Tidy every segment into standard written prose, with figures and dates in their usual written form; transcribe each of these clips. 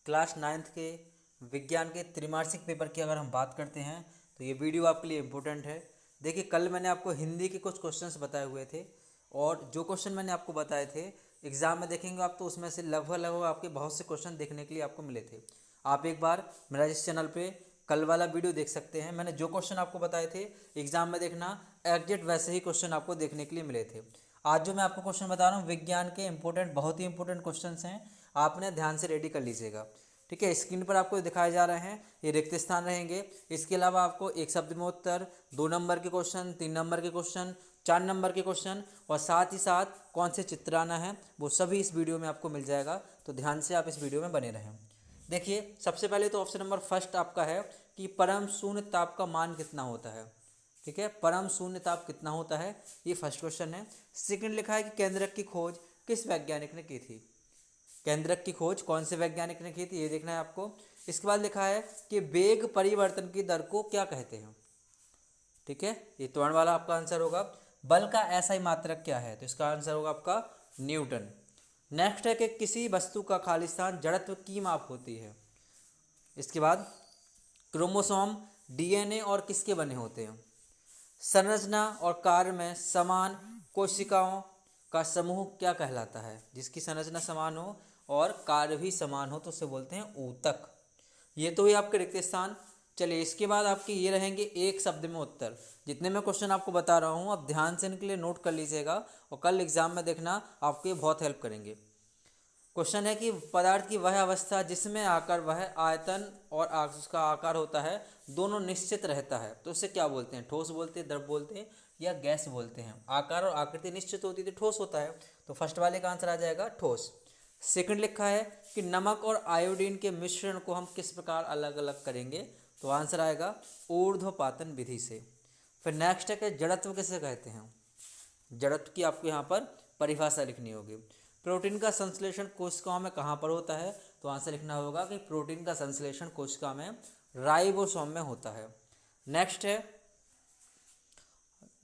Class 9th के विज्ञान के त्रिमासिक पेपर की अगर हम बात करते हैं तो ये वीडियो आपके लिए इम्पोर्टेंट है। देखिए, कल मैंने आपको हिंदी के कुछ क्वेश्चंस बताए हुए थे और जो क्वेश्चन मैंने आपको बताए थे एग्ज़ाम में देखेंगे आप तो उसमें से लगभग आपके बहुत से क्वेश्चन देखने के लिए आपको मिले थे। आप एक बार मेरा इस चैनल पे कल वाला वीडियो देख सकते हैं। मैंने जो क्वेश्चन आपको बताए थे एग्ज़ाम में देखना, एग्जैक्ट वैसे ही क्वेश्चन आपको देखने के लिए मिले थे। आज जो मैं आपको क्वेश्चन बता रहा हूँ विज्ञान के इंपॉर्टेंट, बहुत ही इंपॉर्टेंट क्वेश्चंस हैं, आपने ध्यान से रेडी कर लीजिएगा। ठीक है, स्क्रीन पर आपको दिखाए जा रहे हैं, ये रिक्त स्थान रहेंगे। इसके अलावा आपको एक शब्द में उत्तर, 2 नंबर के क्वेश्चन, 3 नंबर के क्वेश्चन, 4 नंबर के क्वेश्चन और साथ ही साथ कौन से चित्र आना है वो सभी इस वीडियो में आपको मिल जाएगा। तो ध्यान से आप इस वीडियो में बने रहें। देखिए, सबसे पहले तो ऑप्शन नंबर फर्स्ट आपका है कि परम शून्य ताप का मान कितना होता है। ठीक है, परम शून्य ताप कितना होता है, ये फर्स्ट क्वेश्चन है। सेकंड लिखा है कि केंद्रक की खोज किस वैज्ञानिक ने की थी। केंद्रक की खोज कौन से वैज्ञानिक ने की थी, ये देखना है आपको। इसके बाद लिखा है कि वेग परिवर्तन की दर को क्या कहते हैं। ठीक है, ये त्वरण वाला आपका आंसर होगा। बल का ऐसा ही मात्रक क्या है, तो इसका आंसर होगा आपका न्यूटन। नेक्स्ट है कि किसी वस्तु का खाली स्थान जड़त्व की माप होती है। इसके बाद क्रोमोसोम डीएनए और किसके बने होते हैं। संरचना और कार्य में समान कोशिकाओं का समूह क्या कहलाता है। जिसकी संरचना समान हो और कार्य भी समान हो तो उसे बोलते हैं ऊतक। ये तो ही आपके रिक्त स्थान। चलिए, इसके बाद आपके ये रहेंगे एक शब्द में उत्तर। जितने मैं क्वेश्चन आपको बता रहा हूँ आप ध्यान से इनके लिए नोट कर लीजिएगा और कल एग्जाम में देखना, आपको ये बहुत हेल्प करेंगे। क्वेश्चन है कि पदार्थ की वह अवस्था जिसमें आकर वह आयतन और उसका आकार होता है दोनों निश्चित रहता है तो उसे क्या बोलते हैं। ठोस बोलते हैं, द्रव बोलते हैं या गैस बोलते हैं। आकार और आकृति निश्चित होती है तो ठोस होता है, तो फर्स्ट वाले का आंसर आ जाएगा ठोस। सेकंड लिखा है कि नमक और आयोडीन के मिश्रण को हम किस प्रकार अलग अलग करेंगे, तो आंसर आएगा ऊर्ध्वपातन विधि से। फिर नेक्स्ट है कि जड़त्व किसे कहते हैं। जड़त्व की आपको यहाँ पर परिभाषा लिखनी होगी। प्रोटीन का संश्लेषण कोशिकाओं में कहाँ पर होता है, तो आंसर लिखना होगा कि प्रोटीन का संश्लेषण कोशिका में राइबोसोम में होता है। नेक्स्ट है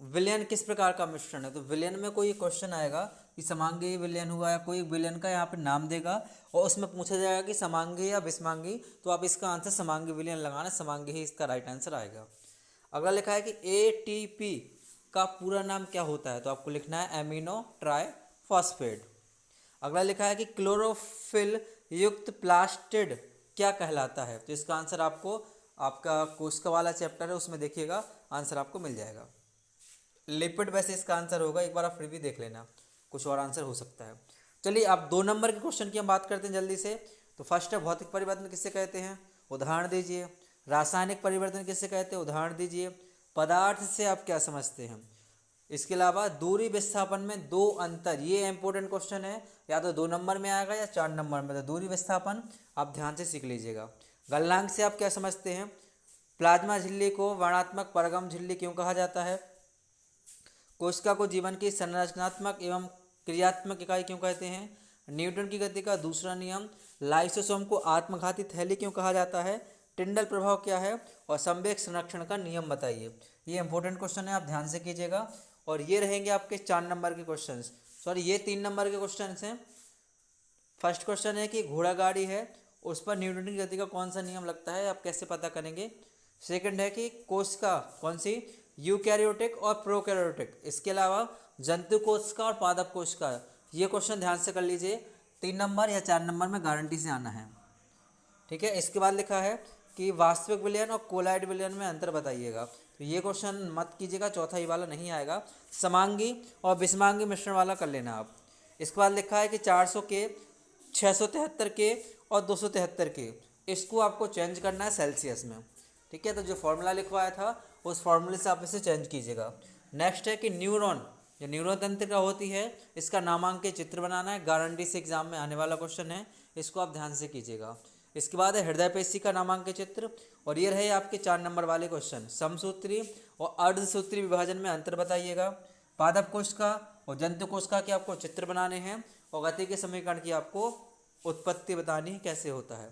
विलयन किस प्रकार का मिश्रण है, तो विलयन में कोई क्वेश्चन आएगा कि समांगी विलयन हुआ या कोई विलयन का यहाँ पे नाम देगा और उसमें पूछा जाएगा कि समांगी या विषमांगी, तो आप इसका आंसर समांगी विलयन लगाना, समांगी ही इसका राइट आंसर आएगा। अगला लिखा है कि एटीपी का पूरा नाम क्या होता है, तो आपको लिखना है एमिनो ट्राइफॉस्फेट। अगला लिखा है कि क्लोरोफिल युक्त प्लास्टिड क्या कहलाता है, तो इसका आंसर आपको आपका कोशिका वाला चैप्टर है उसमें देखिएगा, आंसर आपको मिल जाएगा। लिपिड वैसे इसका आंसर होगा, एक बार आप फिर भी देख लेना, कुछ और आंसर हो सकता है। चलिए, अब 2 नंबर के क्वेश्चन की हम बात करते हैं जल्दी से। तो फर्स्ट है भौतिक परिवर्तन किससे कहते हैं, उदाहरण दीजिए। रासायनिक परिवर्तन किससे कहते हैं, उदाहरण दीजिए। पदार्थ से आप क्या समझते हैं। इसके अलावा दूरी विस्थापन में 2 अंतर, ये इंपॉर्टेंट क्वेश्चन है, या तो 2 नंबर में आएगा या 4 नंबर में। तो दूरी विस्थापन आप ध्यान से सीख लीजिएगा। गलनांक से आप क्या समझते हैं। प्लाज्मा झिल्ली को वर्णात्मक परगम झिल्ली क्यों कहा जाता है। कोशिका को जीवन की संरचनात्मक एवं क्रियात्मक इकाई क्यों कहते हैं। न्यूटन की गति का दूसरा नियम। लाइसोसोम को आत्मघाती थैली क्यों कहा जाता है। टिंडल प्रभाव क्या है और संवेग संरक्षण का नियम बताइए। ये इंपॉर्टेंट क्वेश्चन है, आप ध्यान से कीजिएगा। और ये रहेंगे आपके 4 नंबर के क्वेश्चंस, सॉरी ये 3 नंबर के क्वेश्चंस हैं। फर्स्ट क्वेश्चन है कि घोड़ा गाड़ी है, उस पर न्यूटन की गति का कौन सा नियम लगता है, आप कैसे पता करेंगे। सेकंड है कि कोशिका कौन सी, यूकैरियोटिक और प्रोकैरियोटिक। इसके अलावा जंतु कोशिका और पादप कोशिका, ये क्वेश्चन ध्यान से कर लीजिए, 3 नंबर या 4 नंबर में गारंटी से आना है। ठीक है, इसके बाद लिखा है कि वास्तविक विलयन और कोलाइड विलयन में अंतर बताइएगा। तो ये क्वेश्चन मत कीजिएगा, चौथा ही वाला नहीं आएगा। समांगी और विषमांगी मिश्रण वाला कर लेना आप। इसके बाद लिखा है कि 400 के, 673 के और 273 के, इसको आपको चेंज करना है सेल्सियस में। ठीक है, तो जो फॉर्मूला लिखवाया था उस फॉर्मूले से आप इसे चेंज कीजिएगा। नेक्स्ट है कि न्यूरॉन, जो न्यूरॉन तंत्रिका होती है, इसका नामांकित चित्र बनाना है, गारंटी से एग्जाम में आने वाला क्वेश्चन है, इसको आप ध्यान से कीजिएगा। इसके बाद है हृदय पेशी का नामांकित चित्र। और ये रहे आपके 4 नंबर वाले क्वेश्चन। समसूत्री और अर्धसूत्री विभाजन में अंतर बताइएगा। पादप कोशिका और जंतु कोशिका के आपको चित्र बनाने हैं और गति के समीकरण की आपको उत्पत्ति बतानी है, कैसे होता है।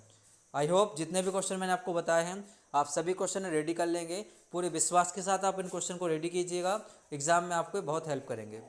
आई होप जितने भी क्वेश्चन मैंने आपको बताए हैं आप सभी क्वेश्चन रेडी कर लेंगे। पूरे विश्वास के साथ आप इन क्वेश्चन को रेडी कीजिएगा, एग्जाम में आपको बहुत हेल्प करेंगे।